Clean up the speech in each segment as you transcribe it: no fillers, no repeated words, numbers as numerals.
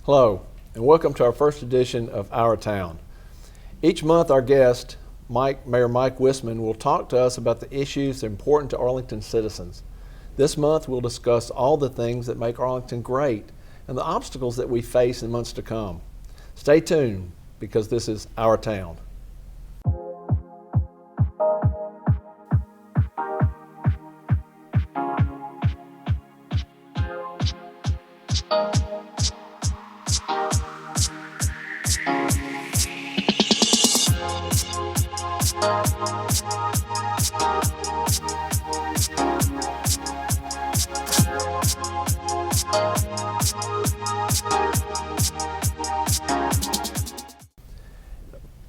Hello, and welcome to our first edition of Our Town. Each month, our guest, Mayor Mike Wissman, will talk to us about the issues important to Arlington citizens. This month, we'll discuss all the things that make Arlington great and the obstacles that we face in months to come. Stay tuned, because this is Our Town.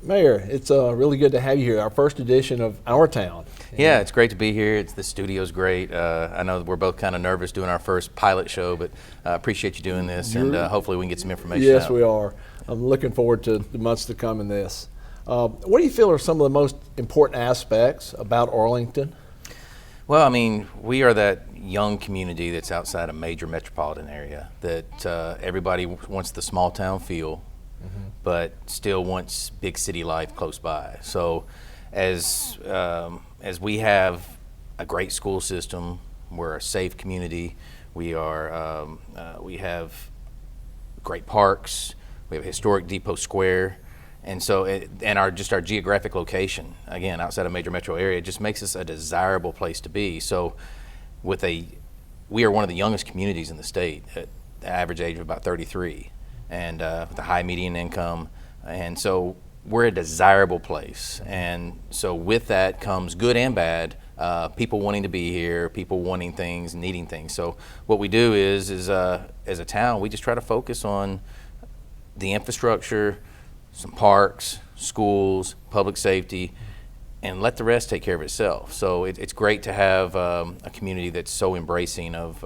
Mayor, it's really good to have you here, our first edition of Our Town. Yeah, it's great to be here. The studio's great. I know we're both kind of nervous doing our first pilot show, but I appreciate you doing this, and hopefully we can get some information Yes, out. we are. I'm looking forward to the months to come in this. What do you feel are some of the most important aspects about Arlington? Well, I mean, we are that young community that's outside a major metropolitan area that everybody wants the small town feel, but still wants big city life close by. So as we have a great school system, we're a safe community, we have great parks, we have a historic Depot Square, and so our geographic location, again, outside a major metro area, just makes us a desirable place to be. So we are one of the youngest communities in the state at the average age of about 33, and with a high median income, and so we're a desirable place. And so with that comes good and bad, people wanting to be here, people wanting things, needing things. So what we do is as a town, we just try to focus on the infrastructure, some parks, schools, public safety, and let the rest take care of itself. So it's great to have a community that's so embracing of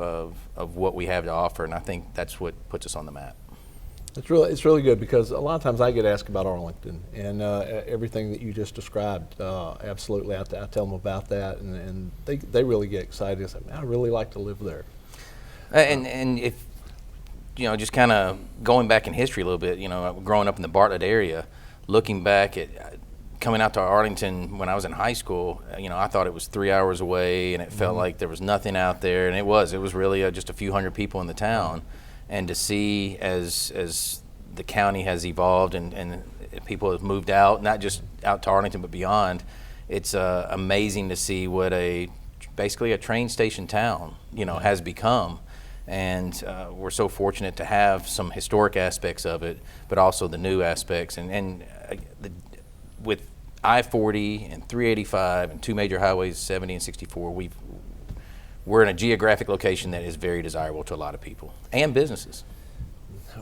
what we have to offer, and I think that's what puts us on the map. It's really good, because a lot of times I get asked about Arlington and everything that you just described. Absolutely, I tell them about that, and they really get excited. They say, "Man, I really like to live there." And if just kind of going back in history a little bit, growing up in the Bartlett area, looking back at coming out to Arlington when I was in high school, I thought it was 3 hours away, and it felt like there was nothing out there, and it was really just a few hundred people in the town. And to see as the county has evolved and people have moved out, not just out to Arlington but beyond, it's amazing to see what basically a train station town has become. And we're so fortunate to have some historic aspects of it, but also the new aspects. And with I-40 and 385 and two major highways, 70 and 64, we're in a geographic location that is very desirable to a lot of people and businesses.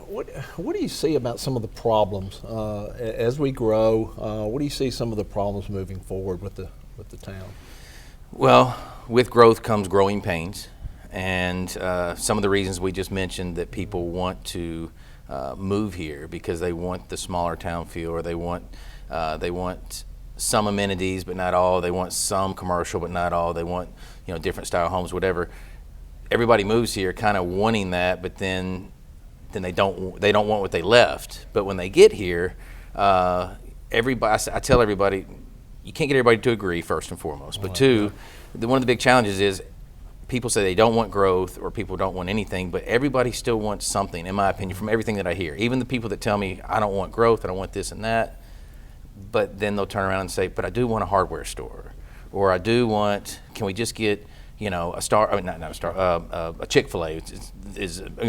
What do you see about some of the problems as we grow? What do you see some of the problems moving forward with the town? Well, with growth comes growing pains, and some of the reasons we just mentioned, that people want to move here because they want the smaller town feel, or they want some amenities but not all. They want some commercial but not all. They want different style homes, whatever. Everybody moves here kind of wanting that, but then they don't want what they left. But when they get here, I tell everybody, you can't get everybody to agree, first and foremost. But two, one of the big challenges is people say they don't want growth, or people don't want anything, but everybody still wants something, in my opinion, from everything that I hear. Even the people that tell me, I don't want growth, I don't want this and that, but then they'll turn around and say, but I do want a hardware store, or I do want, can we just get a Chick-fil-A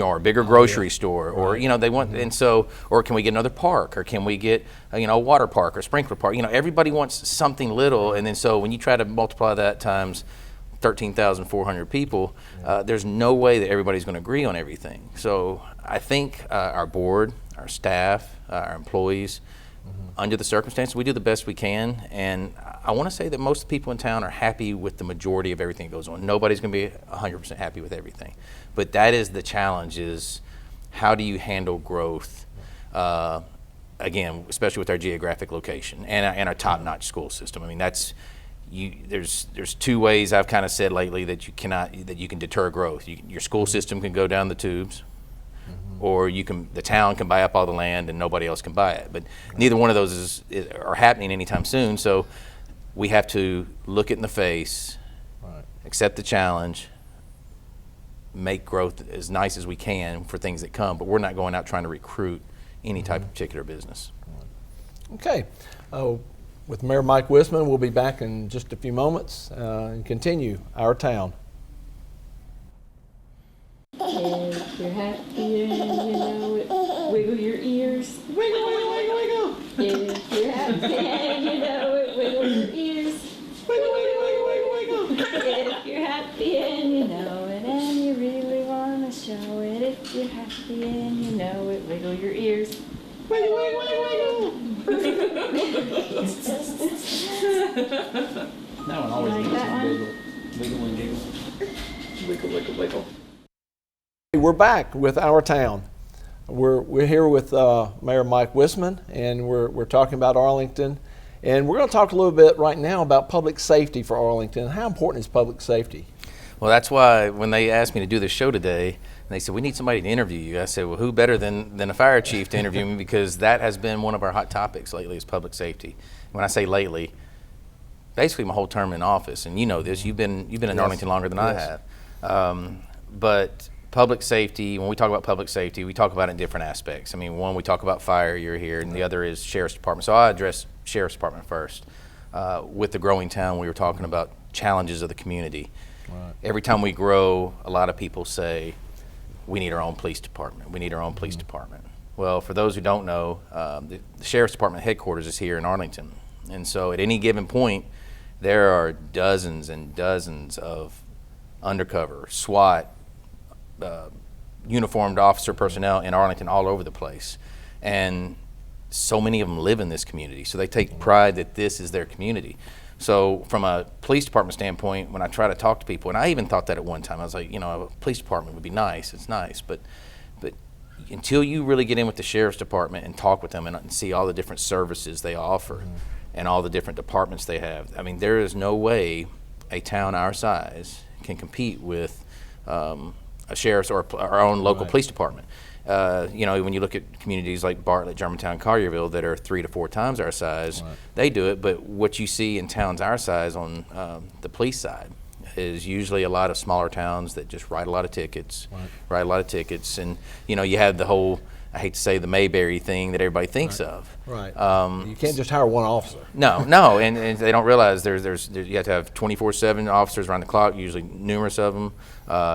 or a bigger grocery store, or they want, and so, or can we get another park, or can we get a water park or sprinkler park? Everybody wants something little, and then so when you try to multiply that times 13,400 people, there's no way that everybody's going to agree on everything. So I think our board, our staff, our employees, under the circumstances, we do the best we can, and I want to say that most people in town are happy with the majority of everything that goes on. Nobody's going to be 100% happy with everything, but that is the challenge: is how do you handle growth? Again, especially with our geographic location and our top-notch school system. I mean, there's two ways I've kind of said lately that you can deter growth. Your school system can go down the tubes, or the town can buy up all the land and nobody else can buy it. But neither one of those are happening anytime soon. So we have to look it in the face, accept the challenge, make growth as nice as we can for things that come. But we're not going out trying to recruit any type of particular business. Okay. With Mayor Mike Wissman, we'll be back in just a few moments and continue Our Town. If you're happy and you know it, wiggle your ears. Wiggle, wiggle, wiggle, wiggle. If you're happy and you know it, wiggle your ears. Wiggle, wiggle, wiggle, wiggle, wiggle. If you're happy and you know it and you really want to show it, if you're happy and you know it, wiggle your ears. Wiggle, wiggle, wiggle, wiggle. That one always You like makes that me one? wiggle and giggle. Wiggle, wiggle, wiggle. We're back with Our Town. We're here with Mayor Mike Wissman, and we're talking about Arlington. And we're going to talk a little bit right now about public safety for Arlington. How important is public safety? Well, that's why when they asked me to do this show today, and they said, we need somebody to interview you. I said, well, who better than a fire chief to interview me, because that has been one of our hot topics lately is public safety. When I say lately, basically my whole term in office, and you know this, you've been in Arlington longer than I have. But public safety, when we talk about public safety, we talk about it in different aspects. I mean, one, we talk about fire, you're here, and the other is Sheriff's Department. So I'll address Sheriff's Department first. With the growing town, we were talking about challenges of the community. Right. Every time we grow, a lot of people say, we need our own police department. We need our own police department. Well, for those who don't know, the Sheriff's Department headquarters is here in Arlington. And so at any given point, there are dozens and dozens of undercover, SWAT, uniformed officer personnel in Arlington all over the place. And so many of them live in this community. So they take pride that this is their community. So from a police department standpoint, when I try to talk to people, and I even thought that at one time, I was like, you know, a police department would be nice. It's nice, but until you really get in with the Sheriff's Department and talk with them and see all the different services they offer and all the different departments they have, I mean, there is no way a town our size can compete with a sheriff's or our own local police department. You know, when you look at communities like Bartlett, Germantown, Collierville that are 3 to 4 times our size, they do it. But what you see in towns our size on the police side is usually a lot of smaller towns that just write a lot of tickets, and you know, you have the whole, I hate to say, the Mayberry thing that everybody thinks of. Right. You can't just hire one officer. No, and they don't realize you have to have 24/7 officers around the clock, usually numerous of them.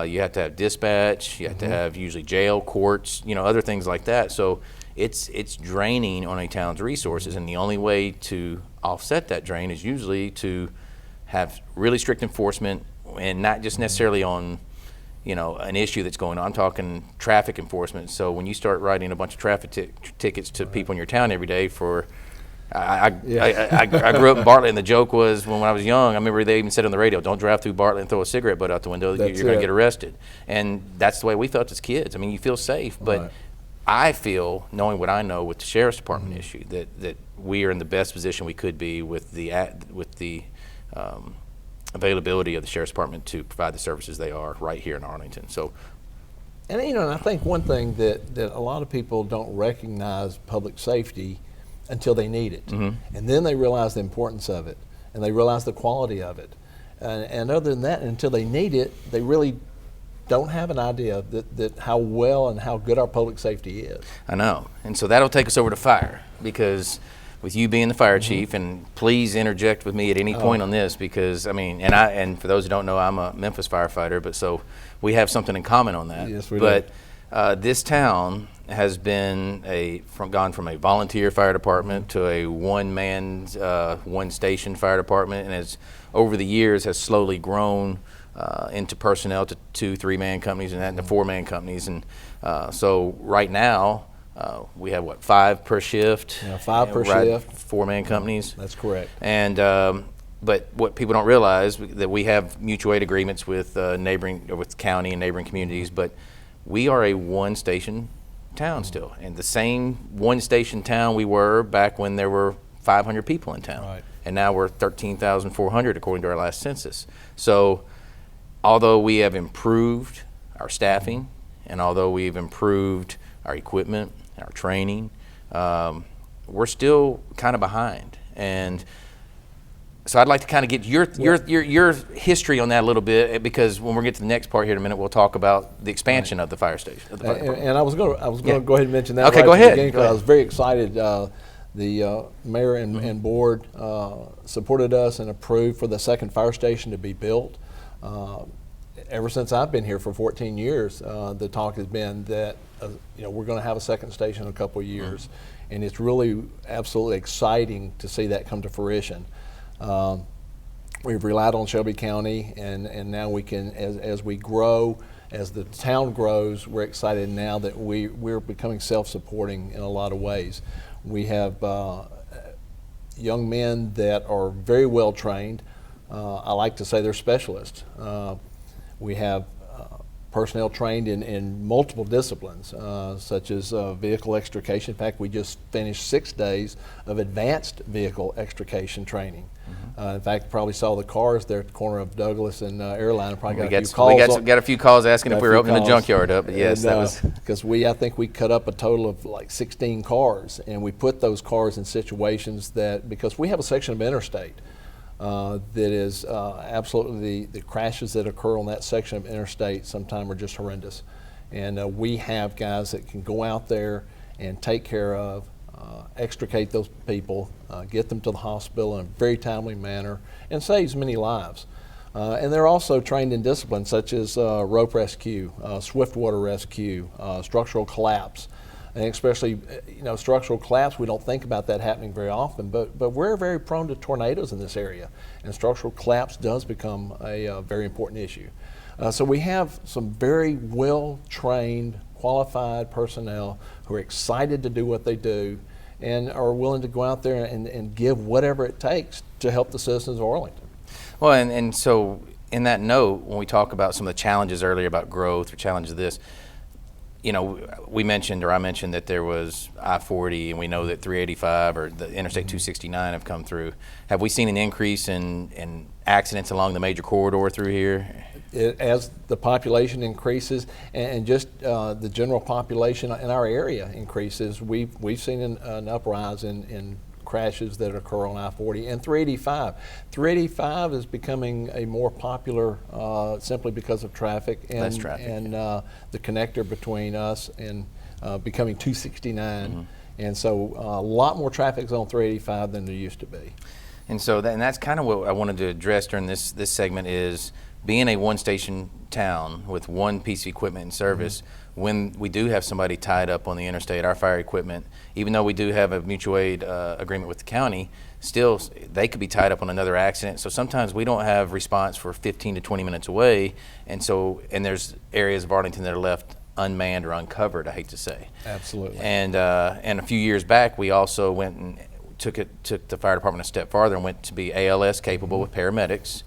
You have to have dispatch. You have to have usually jail, courts, you know, other things like that. So it's draining on a town's resources, and the only way to offset that drain is usually to have really strict enforcement, and not just necessarily on, you know, an issue that's going on. I'm talking traffic enforcement. So when you start writing a bunch of traffic tickets to people in your town every day for, I grew up in Bartlett, and the joke was when I was young, I remember they even said on the radio, don't drive through Bartlett and throw a cigarette butt out the window, you're going to get arrested. And that's the way we felt as kids. I mean, you feel safe, but I feel, knowing what I know with the Sheriff's Department issue, that we are in the best position we could be with the availability of the Sheriff's Department to provide the services they are right here in Arlington. So, and you know, and I think one thing that a lot of people don't recognize public safety until they need it, and then they realize the importance of it, and they realize the quality of it, and other than that, until they need it, they really don't have an idea that how well and how good our public safety is. I know, and so that'll take us over to fire, because with you being the fire chief, and please interject with me at any point on this, because I mean, and for those who don't know, I'm a Memphis firefighter, but so we have something in common on that. Yes, we do. But this town has been gone from a volunteer fire department to a one-man, one-station fire department, and has over the years has slowly grown into personnel to 2-3-man companies and then to 4-man companies, and so right now. We have 5 per shift? Yeah, 5 per shift. 4-man companies. That's correct. And but what people don't realize that we have mutual aid agreements with with county and neighboring communities, but we are a one-station town still, and the same one-station town we were back when there were 500 people in town, right. And now we're 13,400 according to our last census. So, although we have improved our staffing, and although we've improved our equipment, our training. We're still kind of behind. And so I'd like to kind of get your history on that a little bit, because when we get to the next part here in a minute, we'll talk about the expansion of the fire station. Of the fire department. And I was going to go ahead and mention that. Okay, right go at the ahead. beginning, 'cause I was very excited. The mayor and board supported us and approved for the second fire station to be built. Ever since I've been here for 14 years, the talk has been that we're going to have a second station in a couple of years, and it's really absolutely exciting to see that come to fruition. We've relied on Shelby County, and now we can, as we grow, as the town grows, we're excited now that we're becoming self-supporting in a lot of ways. We have young men that are very well trained. I like to say they're specialists. We have personnel trained in multiple disciplines, such as vehicle extrication. In fact, we just finished 6 days of advanced vehicle extrication training. In fact, probably saw the cars there at the corner of Douglas and Airline. Probably got a few calls. We got a few calls asking if we were opening the junkyard up. But yes, that was because I think we cut up a total of like 16 cars, and we put those cars in situations that, because we have a section of interstate that is absolutely, the crashes that occur on that section of interstate sometimes are just horrendous. And we have guys that can go out there and take care of, extricate those people, get them to the hospital in a very timely manner, and saves many lives. And they're also trained in disciplines such as rope rescue, swift water rescue, structural collapse. And especially, structural collapse, we don't think about that happening very often, but we're very prone to tornadoes in this area, and structural collapse does become a very important issue. So we have some very well-trained, qualified personnel who are excited to do what they do and are willing to go out there and give whatever it takes to help the citizens of Arlington. Well, and so in that note, when we talk about some of the challenges earlier about growth or challenges of this, I mentioned that there was I-40, and we know that 385 or the Interstate 269 have come through. Have we seen an increase in accidents along the major corridor through here? As the population increases and just the general population in our area increases, we've seen an uprise in crashes that occur on I-40 and 385. 385 is becoming a more popular simply because of traffic and, less traffic, and the connector between us and becoming 269. And so a lot more traffic is on 385 than there used to be. And so that's kind of what I wanted to address during this segment is being a one-station town with one piece of equipment in service. When we do have somebody tied up on the interstate, our fire equipment, even though we do have a mutual aid agreement with the county, still they could be tied up on another accident. So sometimes we don't have response for 15 to 20 minutes away, and there's areas of Arlington that are left unmanned or uncovered, I hate to say. Absolutely. And a few years back, we also went and took the fire department a step farther and went to be ALS capable with paramedics.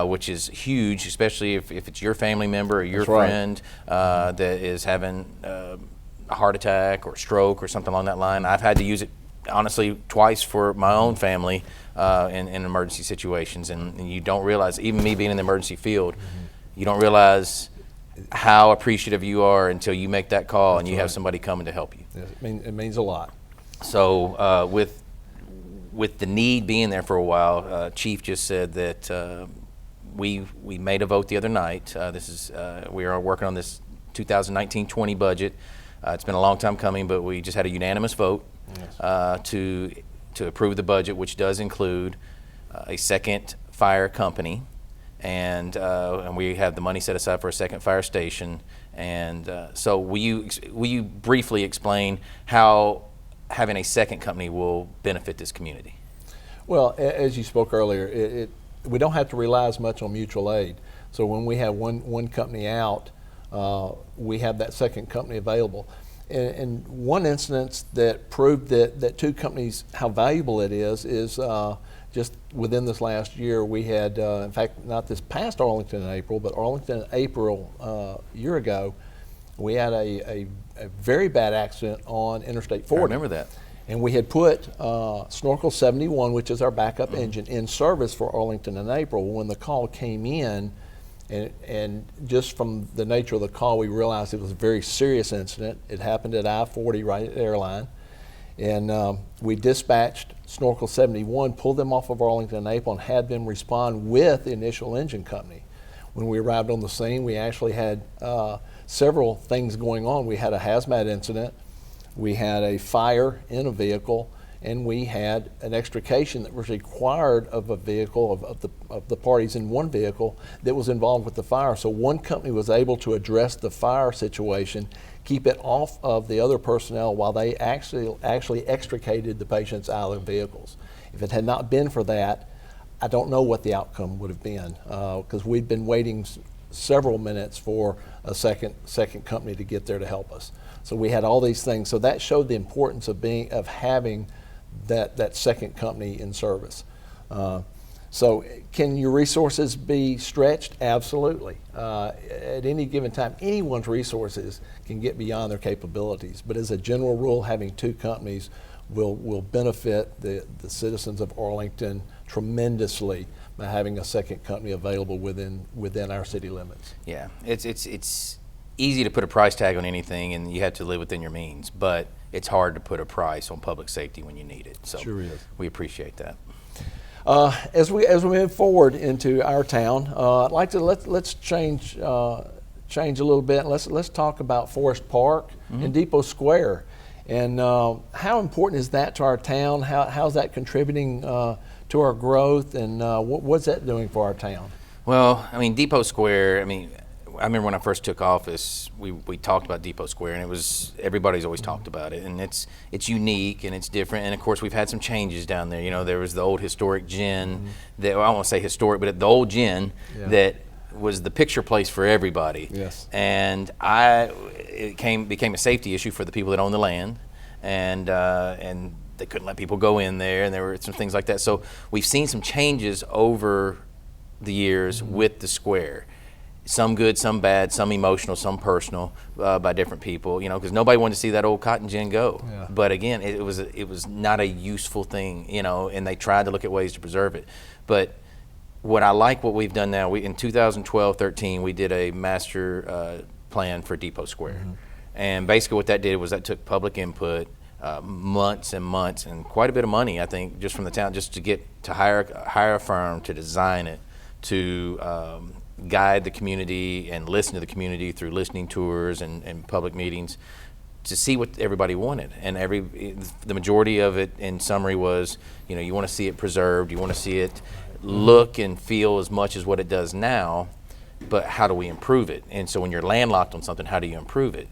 Which is huge, especially if it's your family member or your friend that is having a heart attack or stroke or something along that line. I've had to use it, honestly, twice for my own family in emergency situations, and you don't realize, even me being in the emergency field, you don't realize how appreciative you are until you make that call and you have somebody coming to help you. Yes, it means a lot. So with the need being there for a while, Chief just said that we made a vote the other night. We are working on this 2019-20 budget. It's been a long time coming, but we just had a unanimous vote to approve the budget, which does include a second fire company, and we have the money set aside for a second fire station. And so will you briefly explain how having a second company will benefit this community? Well, as you spoke earlier, we don't have to rely as much on mutual aid. So when we have one company out, we have that second company available. And one instance that proved that two companies, how valuable it is just within this last year, we had, in fact, not this past Arlington in April, but Arlington in April a year ago, we had a very bad accident on Interstate 40. I remember that. And we had put Snorkel 71, which is our backup engine, in service for Arlington in April. When the call came in And just from the nature of the call, we realized it was a very serious incident. It happened at I-40 right at the airline. And we dispatched Snorkel 71, pulled them off of Arlington and April, and had them respond with the initial engine company. When we arrived on the scene, we actually had several things going on. We had a hazmat incident, we had a fire in a vehicle, and we had an extrication that was required of a vehicle, of the parties in one vehicle that was involved with the fire. So one company was able to address the fire situation, keep it off of the other personnel while they actually extricated the patients out of their vehicles. If it had not been for that, I don't know what the outcome would have been, because we'd been waiting several minutes for a second company to get there to help us. So we had all these things. So that showed the importance of having that second company in service. So can your resources be stretched? Absolutely. At any given time, anyone's resources can get beyond their capabilities. But as a general rule, having two companies will benefit the citizens of Arlington tremendously by having a second company available within our city limits. Yeah, it's easy to put a price tag on anything, and you have to live within your means, but it's hard to put a price on public safety when you need it. So sure is. We appreciate that. As we move forward into our town, I'd like to let's change a little bit. Let's talk about Forest Park and Depot Square, and how important is that to our town? How's that contributing to our growth, and what's that doing for our town? Well, I mean, Depot Square, I remember when I first took office, we talked about Depot Square, and it was, everybody's always talked about it, and it's unique and it's different. And of course, we've had some changes down there. You know, there was the old historic gin that, well, I won't say historic, but the old gin that was the picture place for everybody. Yes. And it became a safety issue for the people that own the land, and they couldn't let people go in there, and there were some things like that. So we've seen some changes over the years with the square. Some good, some bad, some emotional, some personal, by different people, you know, because nobody wanted to see that old cotton gin go. Yeah. But again, it was not a useful thing, you know, and they tried to look at ways to preserve it. But what I like what we've done now, in 2012-13, we did a master plan for Depot Square. And basically what that did was that took public input, months and months, and quite a bit of money, I think, just from the town, just to hire a firm to design it, to guide the community and listen to the community through listening tours and public meetings to see what everybody wanted. And the majority of it, in summary, was, you know, you want to see it preserved, you want to see it look and feel as much as what it does now, but how do we improve it? And so when you're landlocked on something, how do you improve it?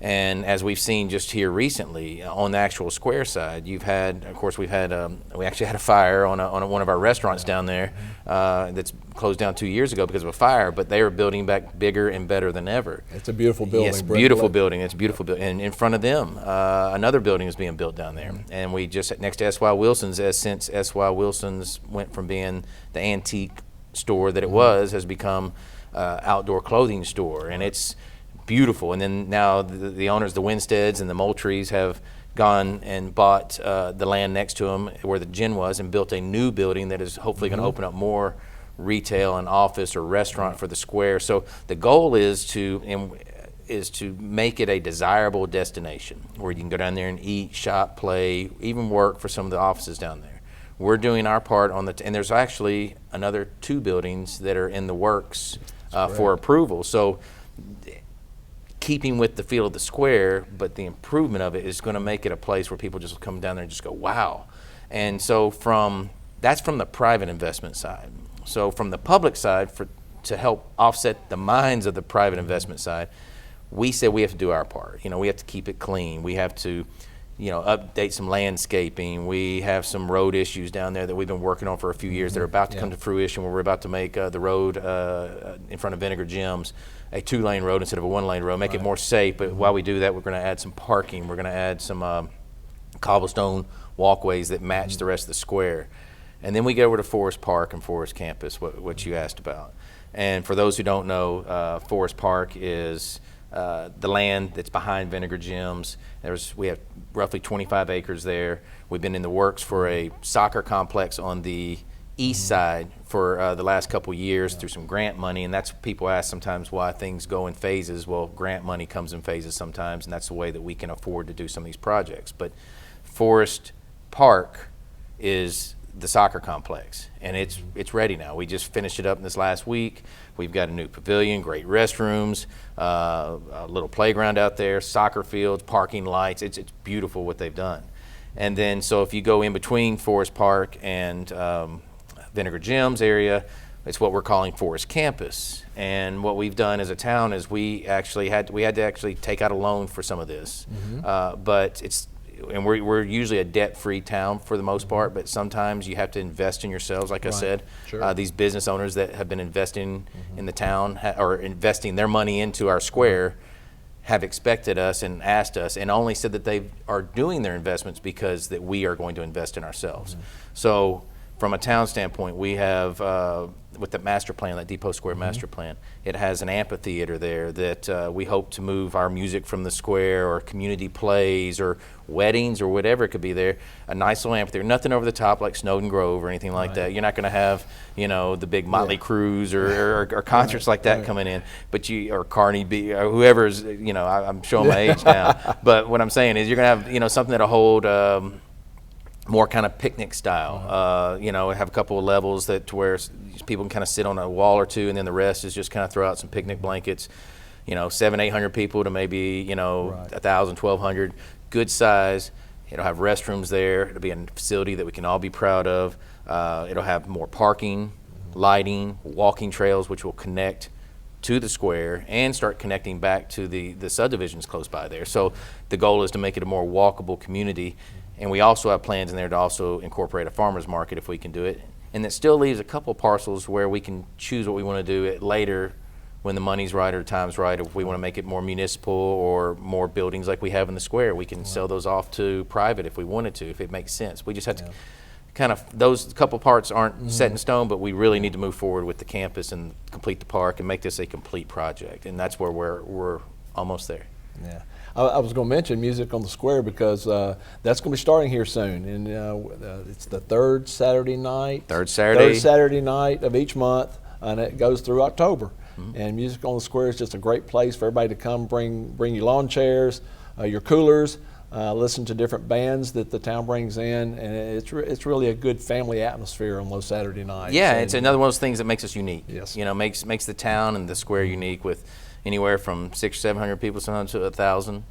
And as we've seen just here recently, on the actual square side, we actually had a fire on one of our restaurants down there that's closed down 2 years ago because of a fire, but they are building back bigger and better than ever. It's a beautiful building. Yes, beautiful building. It's a beautiful building. And in front of them, another building is being built down there. And we just, next to S.Y. Wilson's, since S.Y. Wilson's went from being the antique store that it was, has become outdoor clothing store. And it's beautiful. And then now the owners, the Winsteads and the Moultries, have gone and bought the land next to them where the gin was and built a new building that is hopefully going to open up more retail and office or restaurant for the square. So the goal is to make it a desirable destination where you can go down there and eat, shop, play, even work for some of the offices down there. We're doing our part on and there's actually another 2 buildings that are in the works for approval. So keeping with the feel of the square, but the improvement of it is going to make it a place where people just come down there and just go, wow. And so that's from the private investment side. So from the public side, to help offset the minds of the private investment side, we said we have to do our part. You know, we have to keep it clean. We have to, you know, update some landscaping. We have some road issues down there that we've been working on for a few years that are about to come to fruition, where we're about to make the road in front of Vinegar Jim's a 2-lane road instead of a 1-lane road, make it more safe. But while we do that, we're going to add some parking. We're going to add some cobblestone walkways that match the rest of the square. And then we go over to Forest Park and Forest Campus, what you asked about. And for those who don't know, Forest Park is the land that's behind Vinegar Jim's. We have roughly 25 acres there. We've been in the works for a soccer complex on the east side for the last couple years through some grant money, and that's people ask sometimes why things go in phases. Well, grant money comes in phases sometimes, and that's the way that we can afford to do some of these projects. But Forest Park is the soccer complex, and it's ready now. We just finished it up this last week. We've got a new pavilion, great restrooms, a little playground out there, soccer fields, parking lights. It's beautiful what they've done. And then so if you go in between Forest Park and Vinegar Gyms area, it's what we're calling Forest Campus. And what we've done as a town is we had to actually take out a loan for some of this, but we're usually a debt-free town for the most part, but sometimes you have to invest in yourselves, like I said. Sure. These business owners that have been investing in the town or investing their money into our square have expected us and asked us and only said that they are doing their investments because that we are going to invest in ourselves. So from a town standpoint, we have, with the master plan, that Depot Square master plan, it has an amphitheater there that we hope to move our music from the square or community plays or weddings or whatever it could be there. A nice little amphitheater, nothing over the top like Snowden Grove or anything like that. You're not going to have, the big Motley Crues or concerts like that coming in, but or Carney B or whoever's, I'm showing my age now. But what I'm saying is you're going to have, something that'll hold more kind of picnic style, have a couple of levels to where people can kind of sit on a wall or two, and then the rest is just kind of throw out some picnic blankets, 700-800 people to maybe, 1,000, 1,200, good size. It'll have restrooms there. It'll be a facility that we can all be proud of. It'll have more parking, lighting, walking trails, which will connect to the square and start connecting back to the subdivisions close by there. So the goal is to make it a more walkable community. And we also have plans in there to also incorporate a farmer's market if we can do it. And that still leaves a couple parcels where we can choose what we want to do later when the money's right or the time's right. If we want to make it more municipal or more buildings like we have in the square, we can sell those off to private if we wanted to, if it makes sense. We just have to kind of, those couple parts aren't set in stone, but we really need to move forward with the campus and complete the park and make this a complete project. And that's where we're almost there. Yeah. I was going to mention Music on the Square because that's going to be starting here soon, and it's the third Saturday night of each month, and it goes through October. And Music on the Square is just a great place for everybody to come. Bring your lawn chairs, your coolers, listen to different bands that the town brings in, and it's really a good family atmosphere on those Saturday nights. Yeah, and it's another one of those things that makes us unique. Yes. Makes the town and the square unique with anywhere from 600 or 700 people, sometimes to 1,000,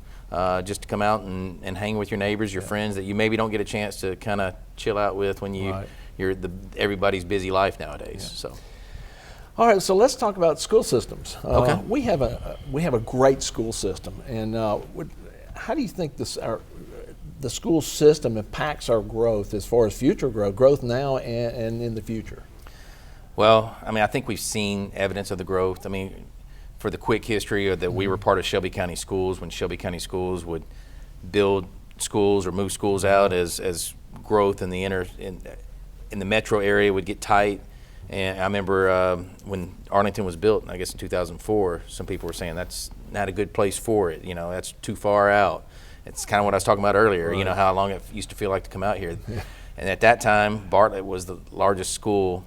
just to come out and hang with your neighbors, your friends that you maybe don't get a chance to kind of chill out with when you're everybody's busy life nowadays. Yeah. So, all right, so let's talk about school systems. Okay. We have a great school system, and how do you think the school system impacts our growth as far as future growth now and in the future? Well, I think we've seen evidence of the growth. For the quick history of that we were part of Shelby County Schools when Shelby County Schools would build schools or move schools out as growth in the metro area would get tight. And I remember when Arlington was built, I guess in 2004, some people were saying that's not a good place for it. That's too far out. It's kind of what I was talking about earlier, how long it used to feel like to come out here. Yeah. And at that time, Bartlett was the largest school,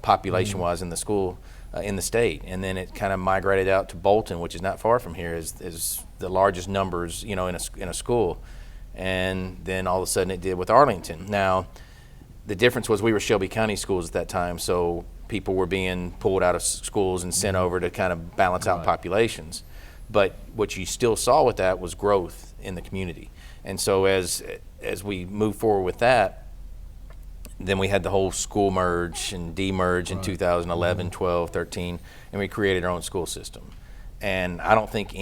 population-wise in the school in the state, and then it kind of migrated out to Bolton, which is not far from here, is the largest numbers, in a school, and then all of a sudden it did with Arlington. Now, the difference was we were Shelby County Schools at that time, so people were being pulled out of schools and sent over to kind of balance out populations. But what you still saw with that was growth in the community, and so as we move forward with that, then we had the whole school merge and demerge in 2011, 12, 13, and we created our own school system. And I don't think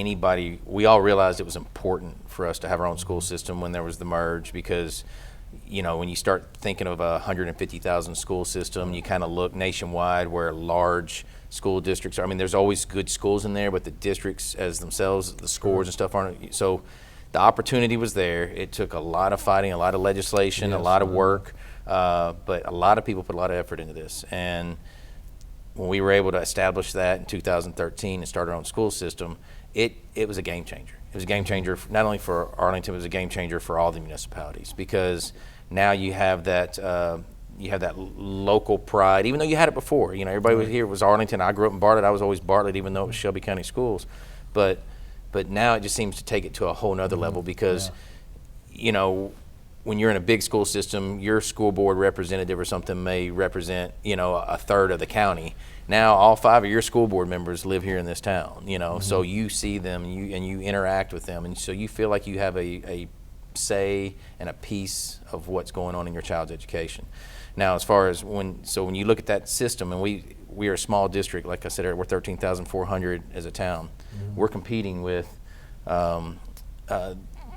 we all realized it was important for us to have our own school system when there was the merge because, when you start thinking of a 150,000 school system, you kind of look nationwide where large school districts are. There's always good schools in there, but the districts as themselves, the scores and stuff aren't. So the opportunity was there. It took a lot of fighting, a lot of legislation, a lot of work. But a lot of people put a lot of effort into this, and when we were able to establish that in 2013 and start our own school system, it was a game changer. It was a game changer not only for Arlington, it was a game changer for all the municipalities because now you have that you have that local pride, even though you had it before. You know, everybody was here was Arlington. I grew up in Bartlett. I was always Bartlett, even though it was Shelby County Schools. But now it just seems to take it to a whole nother level because, you know, when you're in a big school system, your school board representative or something may represent, you know, a third of the county. Now all 5 of your school board members live here in this town, you know, so you see them and you interact with them, and so you feel like you have a say and a piece of what's going on in your child's education. Now, as far as when you look at that system, and we are a small district, like I said, we're 13,400 as a town. We're competing with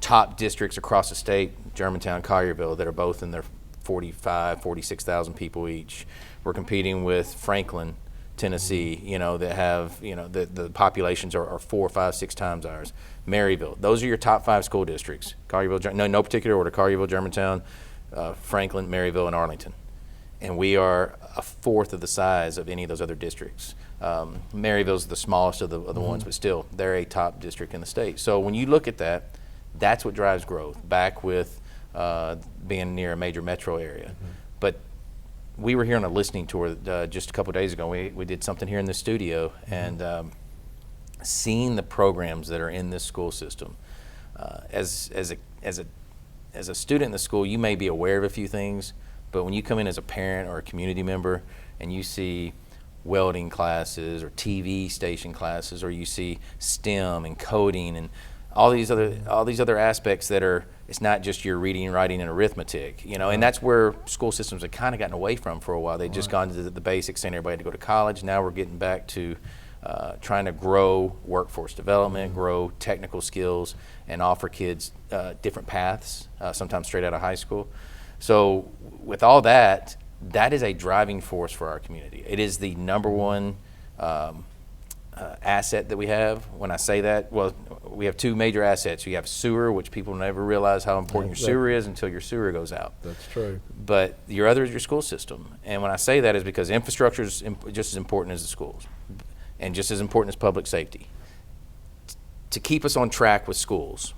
top districts across the state, Germantown, Collierville, that are both in their 46,000 people each. We're competing with Franklin, Tennessee, you know, that have, you know, the populations are 4, 5, 6 times ours. Maryville, those are your top 5 school districts. Collierville, no particular order, Collierville, Germantown, Franklin, Maryville, and Arlington. And we are a fourth of the size of any of those other districts. Maryville's the smallest of the ones, but still, they're a top district in the state. So when you look at that, that's what drives growth, back with being near a major metro area. But we were here on a listening tour just a couple days ago. We did something here in the studio, and seeing the programs that are in this school system. As a student in the school, you may be aware of a few things, but when you come in as a parent or a community member and you see welding classes or TV station classes, or you see STEM and coding and all these other aspects that are, it's not just your reading, writing, and arithmetic, you know, and that's where school systems have kind of gotten away from for a while. They've just gone to the basics, saying everybody had to go to college. Now we're getting back to trying to grow workforce development, grow technical skills, and offer kids different paths, sometimes straight out of high school. So with all that, that is a driving force for our community. It is the number one asset that we have. When I say that, well, we have 2 major assets. You have sewer, which people never realize how important your sewer is until your sewer goes out. That's true. But your other is your school system. And when I say that is because infrastructure is just as important as the schools and just as important as public safety. To keep us on track with schools,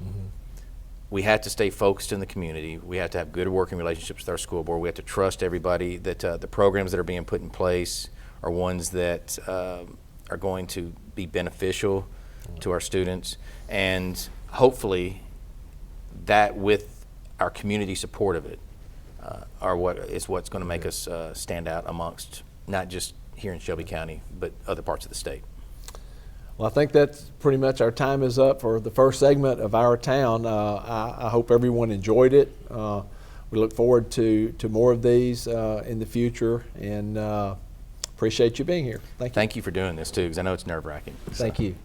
we have to stay focused in the community. We have to have good working relationships with our school board. We have to trust everybody that the programs that are being put in place are ones that are going to be beneficial to our students, and hopefully that with our community support of it what's going to make us stand out amongst not just here in Shelby County, but other parts of the state. Well, I think that's pretty much our time is up for the first segment of Our Town. I hope everyone enjoyed it. We look forward to more of these in the future, and appreciate you being here. Thank you. Thank you for doing this too, because I know it's nerve-wracking. Thank you.